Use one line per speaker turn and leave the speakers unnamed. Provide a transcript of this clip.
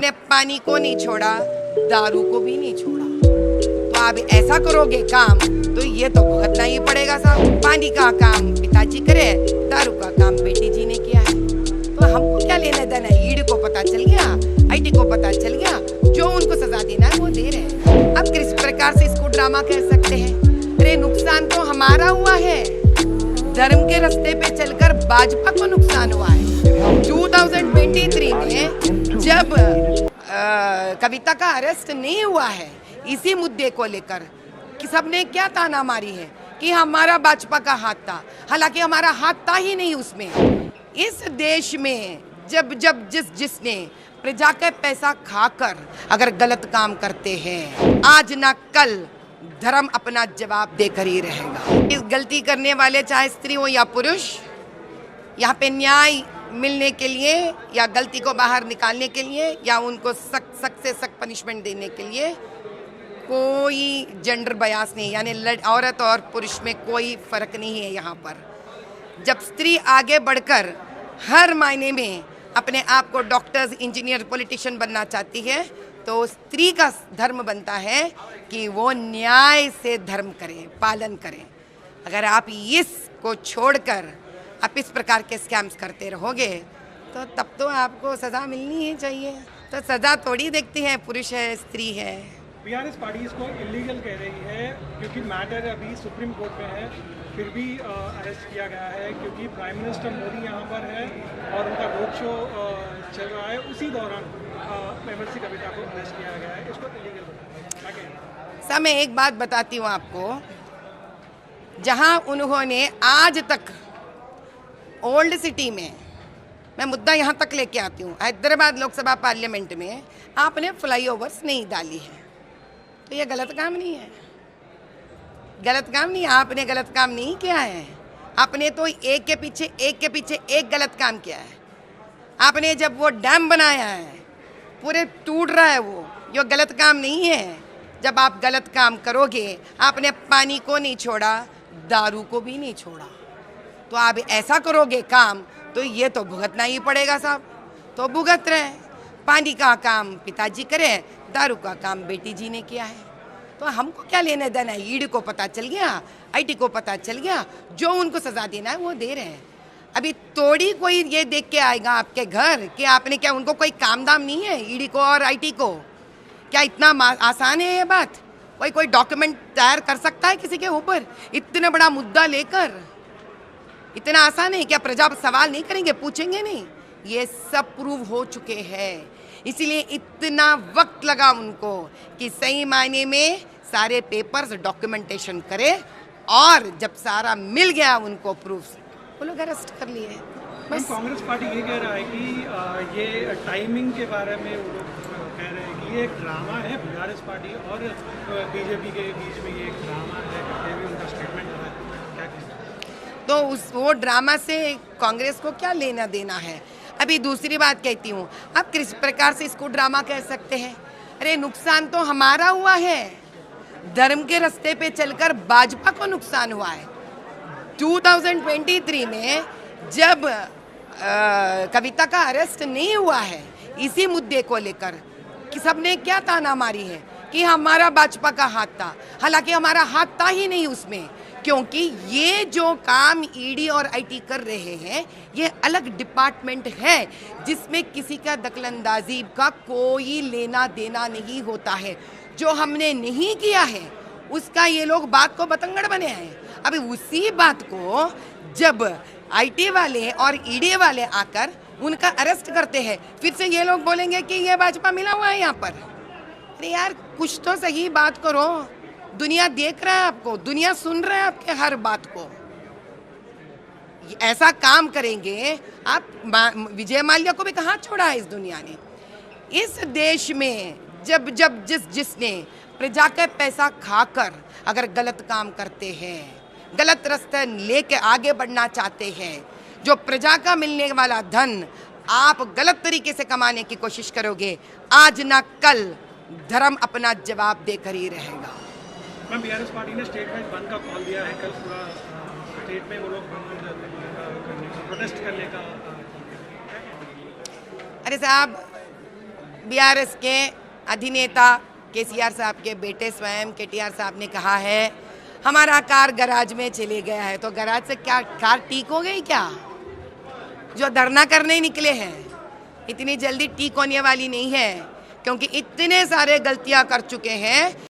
आपने पानी को नहीं छोड़ा, दारू को भी नहीं छोड़ा। तो आप ऐसा करोगे काम तो ये तो भुगतना ही पड़ेगा साहब। पानी का काम पिताजी करे, दारू का काम बेटी जी ने किया है, तो हमको क्या लेना देना है। ईडी को पता चल गया, आईटी को पता चल गया, जो उनको सजा देना है वो दे रहे हैं। अब किस प्रकार से इसको ड्रामा कह सकते हैं। अरे नुकसान तो हमारा हुआ है, धर्म के रास्ते पे चलकर भाजपा को नुकसान हुआ है। 2023 में जब कविता का अरेस्ट नहीं हुआ है, इसी मुद्दे को लेकर कि सबने क्या ताना मारी है कि हमारा भाजपा का हाथ था, हालांकि हमारा हाथ था ही नहीं उसमें। इस देश में जब जिसने प्रजा का पैसा खाकर अगर गलत काम करते हैं, आज ना कल धर्म अपना जवाब देकर ही रहेगा। इस गलती करने वाले चाहे स्त्री हो या पुरुष, यहाँ पे न्याय मिलने के लिए या गलती को बाहर निकालने के लिए या उनको सख्त से सख्त पनिशमेंट देने के लिए कोई जेंडर बयास नहीं, यानी औरत और पुरुष में कोई फर्क नहीं है। यहाँ पर जब स्त्री आगे बढ़कर हर मायने में अपने आप को डॉक्टर्स, इंजीनियर, पॉलिटिशियन बनना चाहती है, तो स्त्री का धर्म बनता है कि वो न्याय से धर्म करें, पालन करें। अगर आप इसको छोड़कर आप इस प्रकार के स्कैम्स करते रहोगे तो तब तो आपको सज़ा मिलनी ही चाहिए। तो सज़ा थोड़ी देखती है पुरुष है स्त्री है।
बीआरएस पार्टी इसको इलीगल कह रही है क्योंकि मैटर अभी सुप्रीम कोर्ट में है, फिर भी अरेस्ट किया गया है क्योंकि प्राइम मिनिस्टर मोदी यहाँ पर है और उनका रोड शो चल रहा है। उसी दौरान एमएलसी कविता को अरेस्ट किया गया है, इसको इलीगल बताया गया।
सर मैं एक बात बताती हूँ आपको, जहाँ उन्होंने आज तक ओल्ड सिटी में, मैं मुद्दा यहाँ तक लेके आती हूँ, हैदराबाद लोकसभा पार्लियामेंट में आपने फ्लाईओवर्स नहीं डाली है, तो ये गलत काम नहीं है। गलत काम नहीं, आपने गलत काम नहीं किया है। आपने तो एक के पीछे एक गलत काम किया है। आपने जब वो डैम बनाया है, पूरे टूट रहा है वो, जो गलत काम नहीं है। जब आप गलत काम करोगे, आपने पानी को नहीं छोड़ा, दारू को भी नहीं छोड़ा, तो आप ऐसा करोगे काम तो ये तो भुगतना ही पड़ेगा साहब। तो भुगत रहे हैं। पानी का काम पिताजी करे, दारू का काम बेटी जी ने किया है, तो हमको क्या लेना देना है। ईडी को पता चल गया, आईटी को पता चल गया, जो उनको सजा देना है वो दे रहे हैं। अभी थोड़ी कोई ये देख के आएगा आपके घर कि आपने क्या, उनको कोई काम दाम नहीं है ईडी को और आईटी को। क्या इतना आसान है ये बात? कोई डॉक्यूमेंट तैयार कर सकता है किसी के ऊपर इतना बड़ा मुद्दा लेकर? इतना आसान है क्या? प्रजा सवाल नहीं करेंगे, पूछेंगे नहीं? ये सब प्रूव हो चुके हैं, इसीलिए इतना वक्त लगा उनको कि सही मायने में सारे पेपर्स डॉक्यूमेंटेशन करे, और जब सारा मिल गया उनको प्रूफ, वो लोग अरेस्ट कर लिए।
बस कांग्रेस पार्टी ये कह रहा है कि ये टाइमिंग के बारे में वो लोग कह रहे हैं कि ये एक ड्रामा है, बीआरएस पार्टी और बीजेपी के बीच में ये एक ड्रामा है, ये भी उनका स्टेटमेंट है। क्या कहते
तो वो ड्रामा से कांग्रेस को क्या लेना देना है। अभी दूसरी बात कहती हूँ, आप किस प्रकार से इसको ड्रामा कह सकते हैं। अरे नुकसान तो हमारा हुआ है, धर्म के रास्ते पे चलकर भाजपा को नुकसान हुआ है। 2023 में जब कविता का अरेस्ट नहीं हुआ है, इसी मुद्दे को लेकर कि सबने क्या ताना मारी है कि हमारा भाजपा का हाथ था, हालांकि हमारा हाथ था ही नहीं उसमें, क्योंकि ये जो काम ईडी और आईटी कर रहे हैं ये अलग डिपार्टमेंट है जिसमें किसी का दखलंदाजी का कोई लेना देना नहीं होता है। जो हमने नहीं किया है उसका ये लोग बात को बतंगड़ बने हैं। अभी उसी बात को जब आईटी वाले और ईडी वाले आकर उनका अरेस्ट करते हैं, फिर से ये लोग बोलेंगे कि ये भाजपा मिला हुआ है यहाँ पर। अरे यार कुछ तो सही बात करो, दुनिया देख रहा है आपको, दुनिया सुन रहा है आपके हर बात को। ऐसा काम करेंगे आप, विजय माल्या को भी कहाँ छोड़ा है इस दुनिया ने। इस देश में जब जिसने प्रजा का पैसा खाकर अगर गलत काम करते हैं, गलत रास्ते लेके आगे बढ़ना चाहते हैं, जो प्रजा का मिलने वाला धन आप गलत तरीके से कमाने की कोशिश करोगे, आज ना कल धर्म अपना जवाब देकर ही रहेगा।
मैम बीआरएस पार्टी ने स्टेट में बंद का कॉल दिया है, कल पूरा स्टेट में वो लोग प्रोटेस्ट करने का।
अरे साहब बीआरएस के अधिनेता केसीआर साहब के बेटे स्वयं केटीआर साहब ने कहा है हमारा कार गैराज में चले गया है, तो गैराज से क्या कार ठीक हो गई क्या? जो धरना करने निकले हैं इतनी जल्दी ठीक होने वाली नहीं है, क्योंकि इतने सारे गलतियां कर चुके हैं।